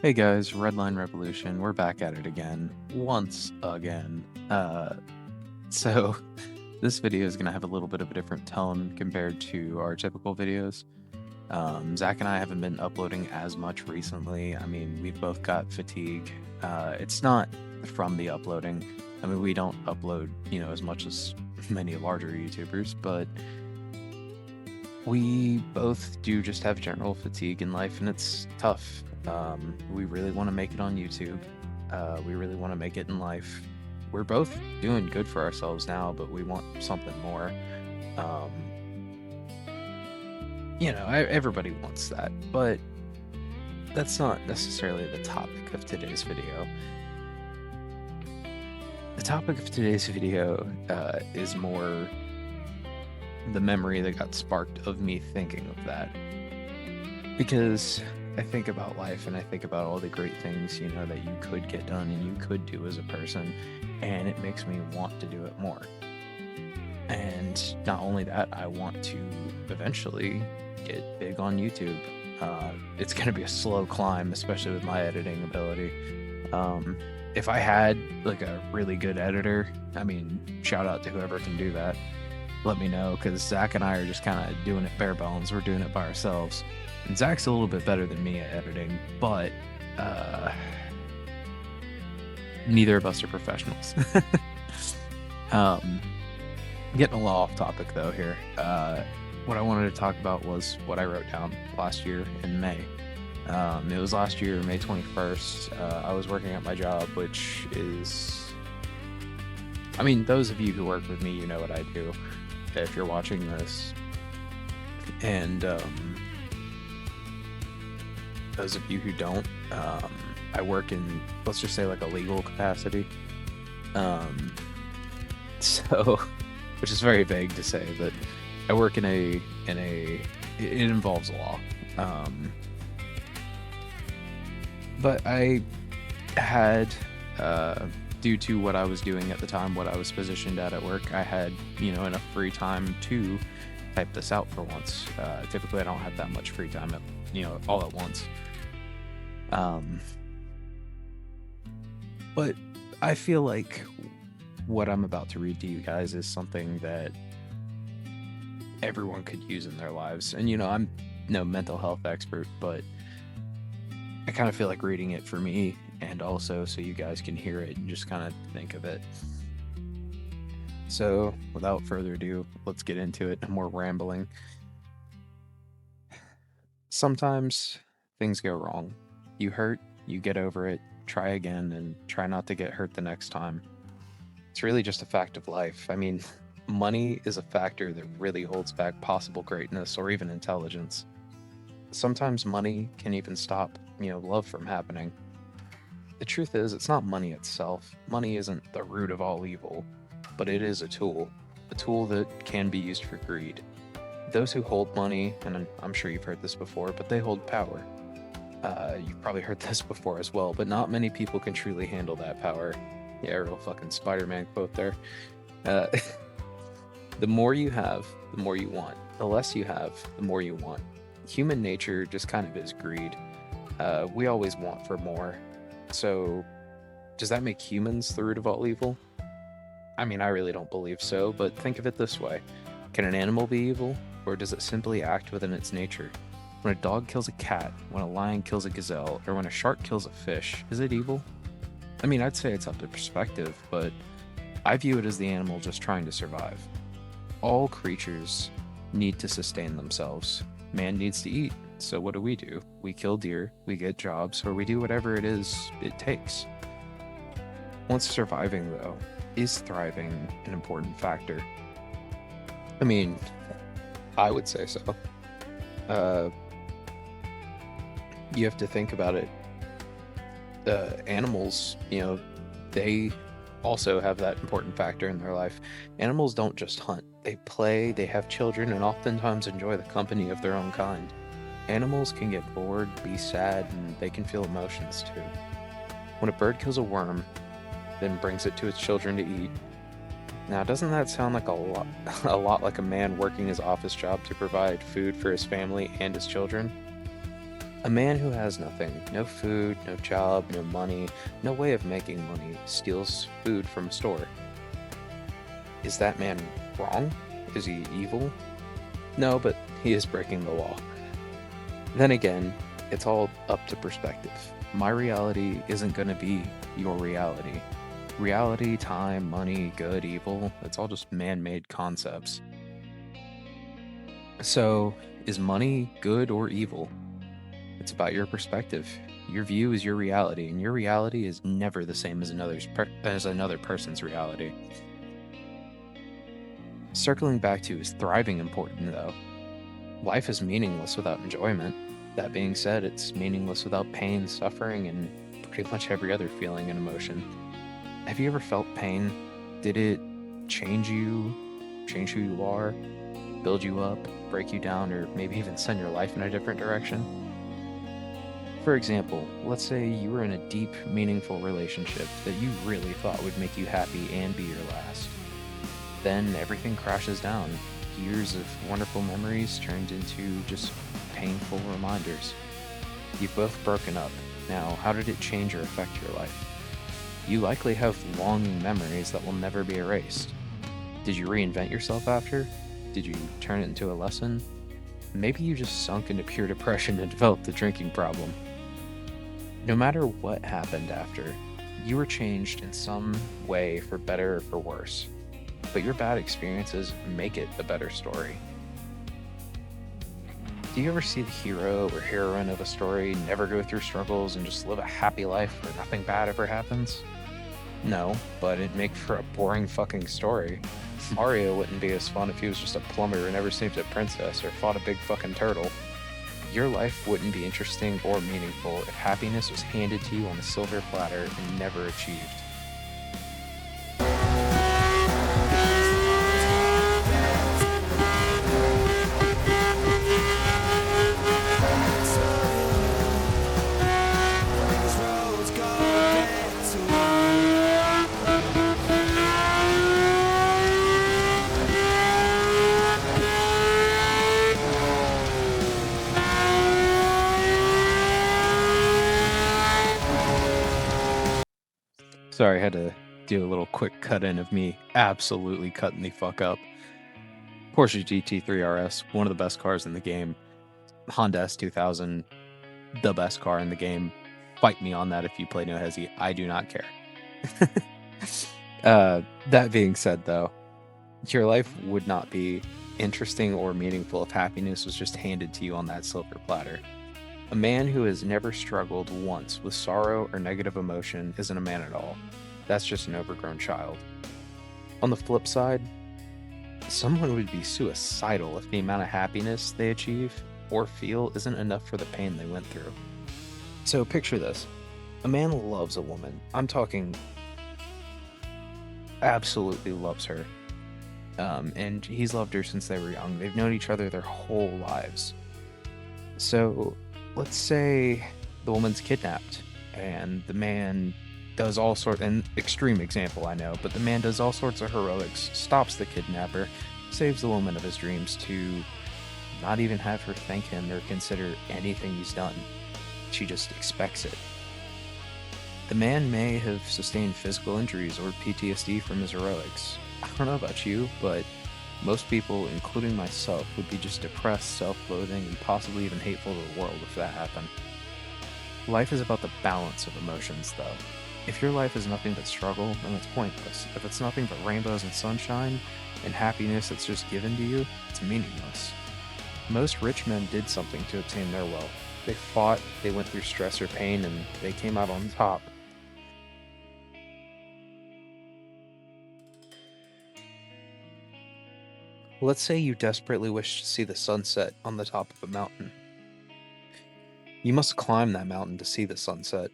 Hey guys, Redline Revolution. We're back at it again, once again. So this video is gonna have a little bit of a different tone compared to our typical videos. Zach and I haven't been uploading as much recently. I mean, we've both got fatigue. It's not from the uploading. I mean, we don't upload, as much as many larger YouTubers, but we both do just have general fatigue in life, and it's tough. We really want to make it on YouTube. We really want to make it in life. We're both doing good for ourselves now, but we want something more. Um, everybody wants that, but that's not necessarily the topic of today's video. The topic of today's video is more the memory that got sparked of me thinking of that. Because I think about life and I think about all the great things, that you could get done and you could do as a person, and it makes me want to do it more. And not only that, I want to eventually get big on YouTube. It's going to be a slow climb, especially with my editing ability. If I had like a really good editor, I mean, shout out to whoever can do that. Let me know, because Zach and I are just kind of doing it bare bones. We're doing it by ourselves. And Zach's a little bit better than me at editing, but neither of us are professionals. Getting a little off topic though here. What I wanted to talk about was what I wrote down last year in May. It was last year, May 21st. I was working at my job, which is... I mean, those of you who work with me, you know what I do if you're watching this. And those of you who don't, I work in, let's just say, like a legal capacity. So, which is very vague to say, but I work in a it involves law. But I had, due to what I was doing at the time, what I was positioned at work, I had, enough free time to type this out for once. Typically, I don't have that much free time, all at once. But I feel like what I'm about to read to you guys is something that everyone could use in their lives. And, I'm no mental health expert, but I kind of feel like reading it for me, and also so you guys can hear it and just kind of think of it. So, without further ado, let's get into it. No more rambling. Sometimes things go wrong. You hurt, you get over it, try again, and try not to get hurt the next time. It's really just a fact of life. I mean, money is a factor that really holds back possible greatness or even intelligence. Sometimes money can even stop, love from happening. The truth is, it's not money itself. Money isn't the root of all evil, but it is a tool that can be used for greed. Those who hold money, and I'm sure you've heard this before, but they hold power. You've probably heard this before as well, but not many people can truly handle that power. Yeah, real fucking Spider-Man quote there. The more you have, the more you want. The less you have, the more you want. Human nature just kind of is greed. We always want for more. So, does that make humans the root of all evil? I mean, I really don't believe so, but think of it this way. Can an animal be evil, or does it simply act within its nature? When a dog kills a cat, when a lion kills a gazelle, or when a shark kills a fish, is it evil? I mean, I'd say it's up to perspective, but I view it as the animal just trying to survive. All creatures need to sustain themselves. Man needs to eat, so what do? We kill deer, we get jobs, or we do whatever it is it takes. Once surviving, though, is thriving an important factor? I mean, I would say so. You have to think about it. Animals, they also have that important factor in their life. Animals don't just hunt. They play, they have children, and oftentimes enjoy the company of their own kind. Animals can get bored, be sad, and they can feel emotions too. When a bird kills a worm, then brings it to its children to eat. Now, doesn't that sound like a lot like a man working his office job to provide food for his family and his children? A man who has nothing, no food, no job, no money, no way of making money, steals food from a store. Is that man wrong? Is he evil? No, but he is breaking the law. Then again, it's all up to perspective. My reality isn't going to be your reality. Reality, time, money, good, evil, it's all just man made concepts. So, is money good or evil? It's about your perspective. Your view is your reality, and your reality is never the same as another person's reality. Circling back to, is thriving important though? Life is meaningless without enjoyment. That being said, it's meaningless without pain, suffering, and pretty much every other feeling and emotion. Have you ever felt pain? Did it change you, change who you are, build you up, break you down, or maybe even send your life in a different direction? For example, let's say you were in a deep, meaningful relationship that you really thought would make you happy and be your last. Then everything crashes down. Years of wonderful memories turned into just painful reminders. You've both broken up. Now, how did it change or affect your life? You likely have longing memories that will never be erased. Did you reinvent yourself after? Did you turn it into a lesson? Maybe you just sunk into pure depression and developed a drinking problem. No matter what happened after, you were changed in some way for better or for worse. But your bad experiences make it a better story. Do you ever see the hero or heroine of a story never go through struggles and just live a happy life where nothing bad ever happens? No, but it'd make for a boring fucking story. Mario wouldn't be as fun if he was just a plumber who never saved a princess or fought a big fucking turtle. Your life wouldn't be interesting or meaningful if happiness was handed to you on a silver platter and never achieved. Sorry, I had to do a little quick cut in of me absolutely cutting the fuck up. Porsche GT3 RS, one of the best cars in the game. Honda S2000, the best car in the game. Fight me on that if you play No Hesi. I do not care. That being said, though, your life would not be interesting or meaningful if happiness was just handed to you on that silver platter. A man who has never struggled once with sorrow or negative emotion isn't a man at all. That's just an overgrown child. On the flip side, someone would be suicidal if the amount of happiness they achieve or feel isn't enough for the pain they went through. So picture this. A man loves a woman. I'm talking absolutely loves her. And he's loved her since they were young. They've known each other their whole lives. So let's say the woman's kidnapped and the man does all sorts, an extreme example I know, but the man does all sorts of heroics, stops the kidnapper, saves the woman of his dreams to not even have her thank him or consider anything he's done. She just expects it. The man may have sustained physical injuries or PTSD from his heroics. I don't know about you, but most people, including myself, would be just depressed, self-loathing, and possibly even hateful to the world if that happened. Life is about the balance of emotions, though. If your life is nothing but struggle, then it's pointless. If it's nothing but rainbows and sunshine, and happiness that's just given to you, it's meaningless. Most rich men did something to obtain their wealth. They fought, they went through stress or pain, and they came out on top. Let's say you desperately wish to see the sunset on the top of a mountain. You must climb that mountain to see the sunset.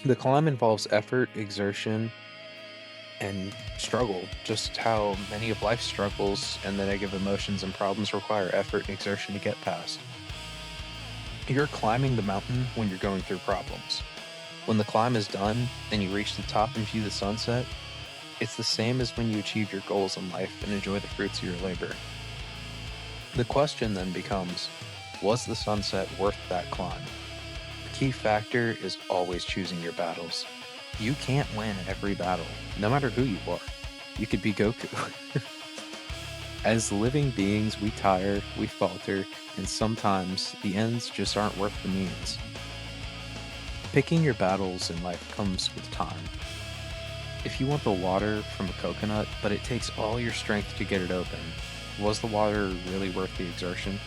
The climb involves effort, exertion, and struggle, just how many of life's struggles and the negative emotions and problems require effort and exertion to get past. You're climbing the mountain when you're going through problems. When the climb is done and you reach the top and view the sunset, it's the same as when you achieve your goals in life and enjoy the fruits of your labor. The question then becomes, Was the sunset worth that climb? The key factor is always choosing your battles. You can't win every battle, no matter who you are. You could be Goku. As living beings, we tire, we falter, and sometimes the ends just aren't worth the means. Picking your battles in life comes with time. If you want the water from a coconut, but it takes all your strength to get it open, was the water really worth the exertion?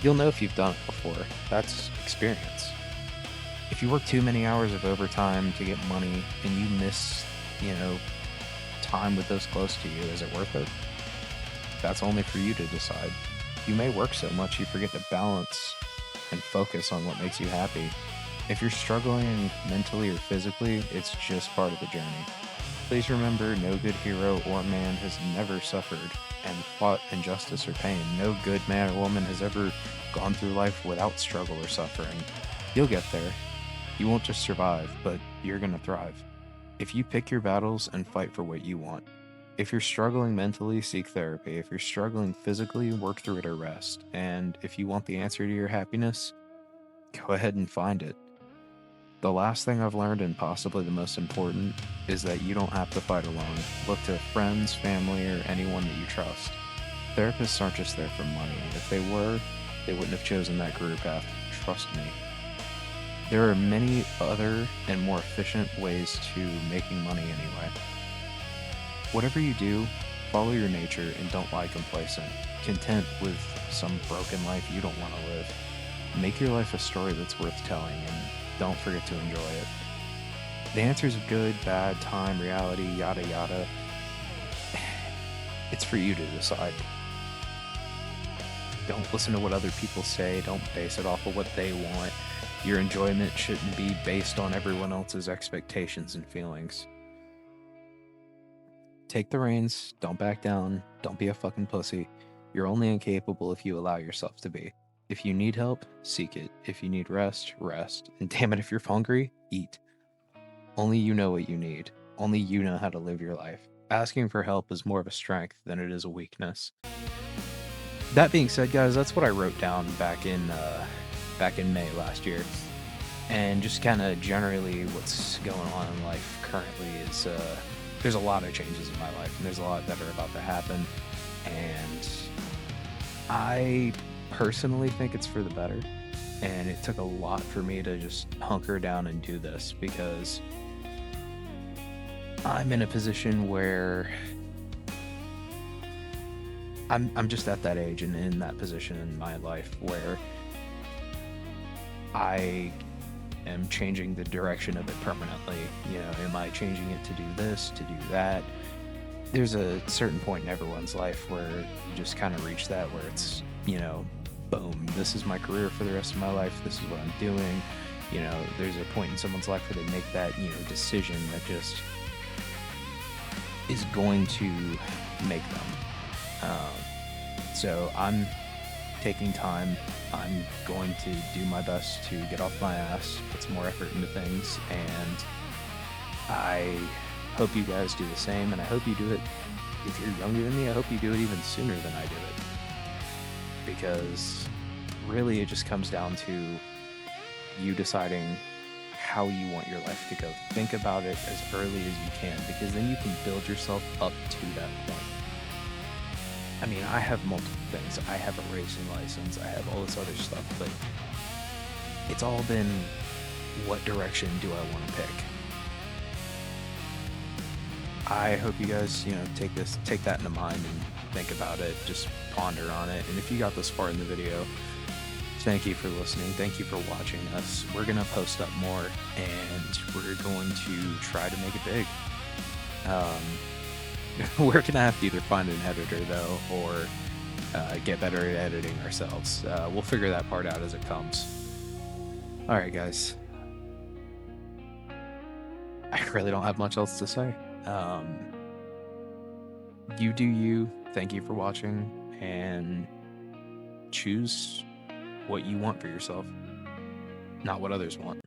You'll know if you've done it before. That's experience. If you work too many hours of overtime to get money and you miss, time with those close to you, is it worth it? That's only for you to decide. You may work so much you forget to balance and focus on what makes you happy. If you're struggling mentally or physically, it's just part of the journey. Please remember, no good hero or man has never suffered and fought injustice or pain. No good man or woman has ever gone through life without struggle or suffering. You'll get there. You won't just survive, but you're gonna thrive. If you pick your battles and fight for what you want. If you're struggling mentally, seek therapy. If you're struggling physically, work through it or rest. And if you want the answer to your happiness, go ahead and find it. The last thing I've learned, and possibly the most important, is that you don't have to fight alone. Look to friends, family, or anyone that you trust. Therapists aren't just there for money. If they were, they wouldn't have chosen that career path. Trust me. There are many other and more efficient ways to making money anyway. Whatever you do, follow your nature and don't lie complacent, content with some broken life you don't want to live. Make your life a story that's worth telling, and don't forget to enjoy it. The answers of good, bad, time, reality, yada yada, it's for you to decide. Don't listen to what other people say, don't base it off of what they want. Your enjoyment shouldn't be based on everyone else's expectations and feelings. Take the reins, don't back down, don't be a fucking pussy. You're only incapable if you allow yourself to be. If you need help, seek it. If you need rest, rest. And damn it, if you're hungry, eat. Only you know what you need. Only you know how to live your life. Asking for help is more of a strength than it is a weakness. That being said, guys, that's what I wrote down back in May last year. And just kind of generally what's going on in life currently is there's a lot of changes in my life, and there's a lot that are about to happen. And I personally think it's for the better. And it took a lot for me to just hunker down and do this, because I'm in a position where I'm just at that age and in that position in my life where I am changing the direction of it permanently. Am I changing it to do this, to do that? There's a certain point in everyone's life where you just kind of reach that, where it's, boom, this is my career for the rest of my life. This is what I'm doing. There's a point in someone's life where they make that, decision that just is going to make them. So I'm taking time. I'm going to do my best to get off my ass, put some more effort into things, and I hope you guys do the same, and I hope you do it. If you're younger than me, I hope you do it even sooner than I do it, because really it just comes down to you deciding how you want your life to go. Think about it as early as you can, because then you can build yourself up to that point. I mean, I have multiple things. I have a racing license, I have all this other stuff, but it's all been, what direction do I want to pick? I hope you guys, take that into mind and think about it, just ponder on it. And if you got this far in the video, thank you for listening. Thank you for watching us. We're going to post up more, and we're going to try to make it big. We're going to have to either find an editor, though, or get better at editing ourselves. We'll figure that part out as it comes. All right, guys. I really don't have much else to say. You do you. Thank you for watching, and choose what you want for yourself, not what others want.